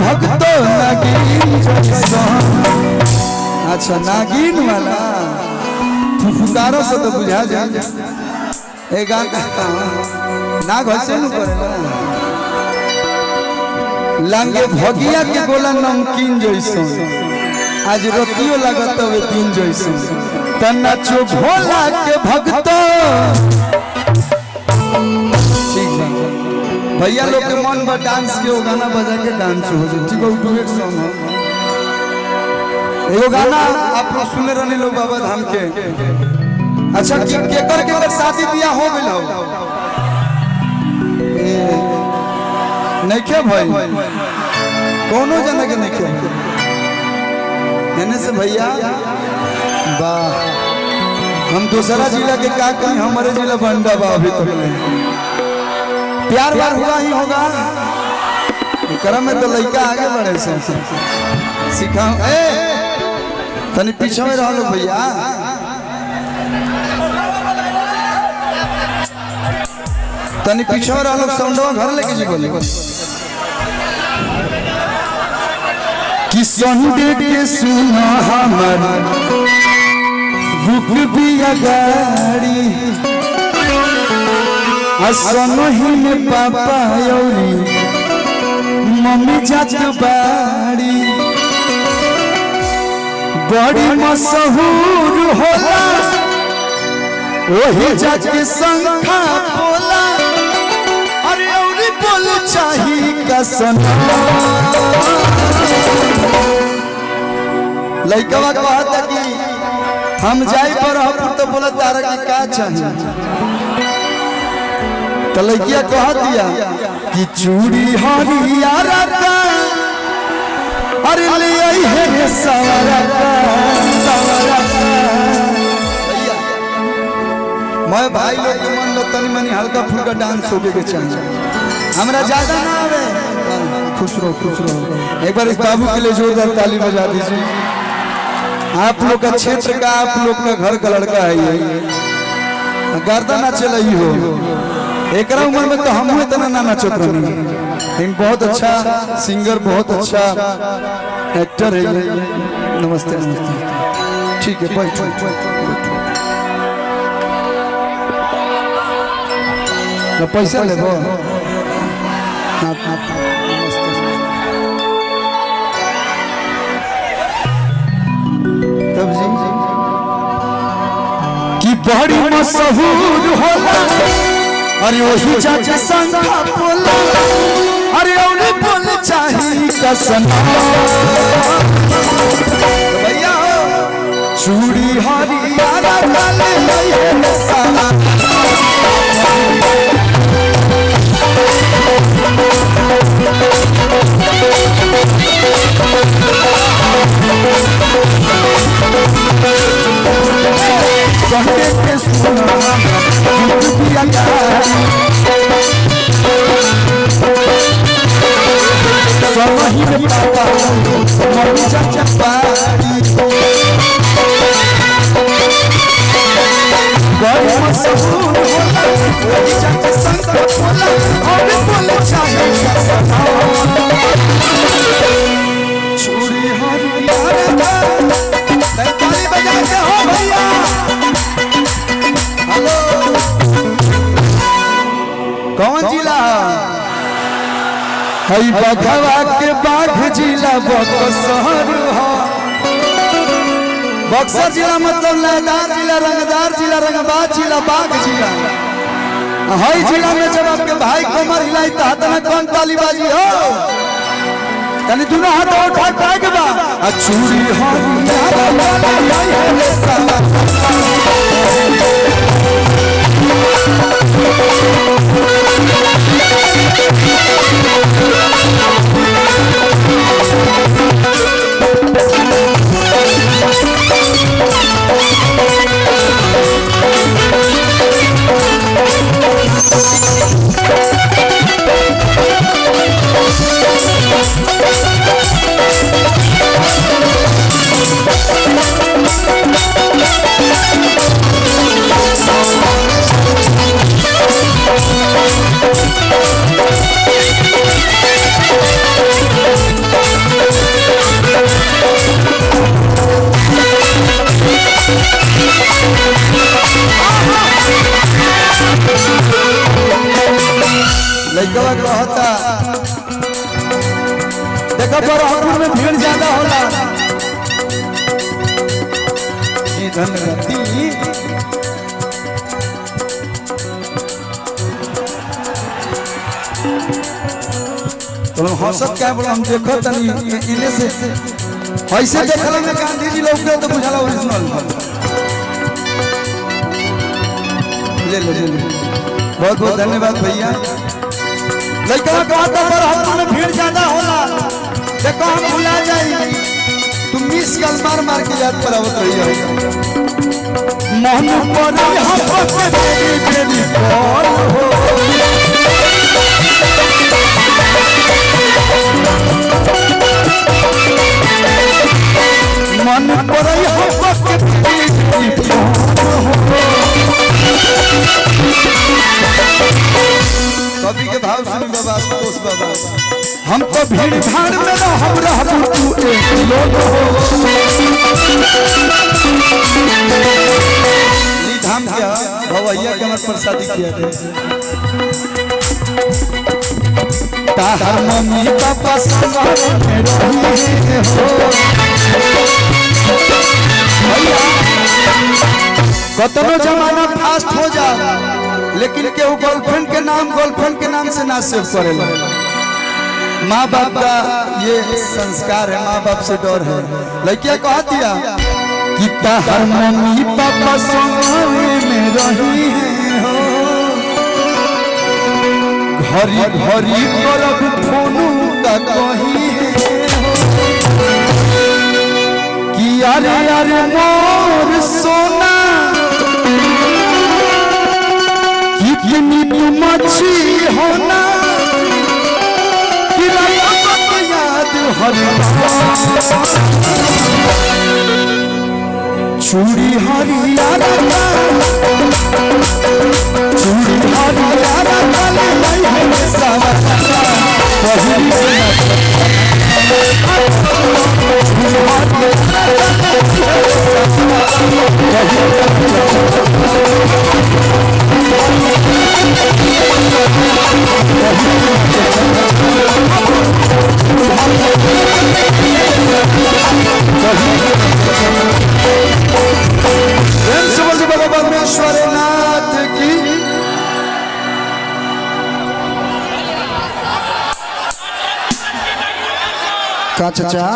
भक्तो नागिन अच्छा नागिन वाला फुफकारों से तो बुझा जाए ए गाना ना घसे न करे लांगे भगिया के गोला नमकीन जैसन आज रोटियो लगत हुए तीन जैसन तना चो भोला के भक्तो भैया लोग के मन में डांस के गाना बजा के डांस हो जाए ठीक है डुएट सॉन्ग है एगो गाना आप लोग सुने रहने लोग बाबा धाम के अच्छा केकर शादी बियाह हो गइल हो नहीं के भाई कोनो जना के नहीं के एने से भैया वाह हम दूसरा जिला के का कहीं हमारे जिला बंडा बा अभी तक नहीं प्यार बार हुआ ही होगा करम में तो लड़का आगे बढ़े से सिखाओ ए तनी पीछे में रह लो भैया तनी पीछे में रह लो साउंडवा घर लेके जी बोले कि संडे के सुना हमर बुक भी गाड़ी असनही में पापा यौरी मम्मी जात बाड़ी बड़ी मशहूर होला वही जाके संखा बोला अरे औरी बोल चाही कसना लइकवा कहता कि हम जाई पर हम तो बोला तारा के का चाहिए तो लड़किया कह दिया कि चूड़ी हरियारा का अरे ले आई है सवारा का मैं भाई लोग के मन लो तनी मनी हल्का फुल्का डांस होके के चाहिए हमरा ज्यादा ना आवे खुश रहो एक बार इस बाबू के लिए जोरदार ताली बजा दीजिए आप लोग का क्षेत्र का आप लोग का घर का लड़का है ये गर्दन ना चल ही हो एक उम्र में तो हम इतना ना नचत रही लेकिन बहुत अच्छा सिंगर बहुत अच्छा एक्टर है ये नमस्ते नमस्ते ठीक है बैठो ना पैसा ले दो तब जी कि बड़ी मशहूर होला अरे वही चाचा संखा बोला अरे औरे बोल चाही कसना भैया चूड़ी हरियारा काले लइहे साला संडे के सुना बिया समही में पापा मम्मी चाचा बाड़ी बड़ी मशहूर होला वही चाचा संग बोला और बोले चाहे चूड़ी हरियारा ताली बजा के हो भैया हेलो कौन जिला हई बघवा के बाघ जिला बक्सर हो बक्सर जिला मतलब लयदार जिला रंगदार जिला रंगबाज जिला बाघ जिला हई जिला में जब आपके भाई कमर हिलाई तो हाथ में कौन ताली बाजी हो तनी दोनों हाथ उठा के के बा चूड़ी देखो बरहपुर में भीड़ ज्यादा होला। जी धन्यवाद। तो हंसत क्या बोला हम देखो तनी इने से ऐसे देखला में गांधी जी लोग तो बुझाला ओरिजिनल ले ले बहुत बहुत धन्यवाद भैया। लड़का कहता बरहपुर में भीड़ ज्यादा होला देखो हम भुला जाई तुम मिस कल मार मार के याद करावत रही हो मोहन पर हम पे बेबी कॉल हो मन पर कवि के भाव सुनी बाबा संतोष बाबा हम तो भीड़ भाड़ में ना हम रहबू तू एक लोग हो धाम क्या भवैया के मत प्रसादी किया थे ताहर मम्मी पापा संग में रही हो कतनो जमाना फास्ट हो जा लेकिन केहू गर्लफ्रेंड के नाम से ना सेव करेला। माँ बाप का ये संस्कार है, माँ बाप से डर है। लड़किया कह दिया कि ताहर मम्मी पापा संग में रही हो घरी घरी करब फोनू का कही कि अरे अरे मोर सोना कितनी तुम अच्छी होना कि याद हर चूड़ी हरियारा चूड़ी हरियारा परमेश्वरनाथ की का चाचा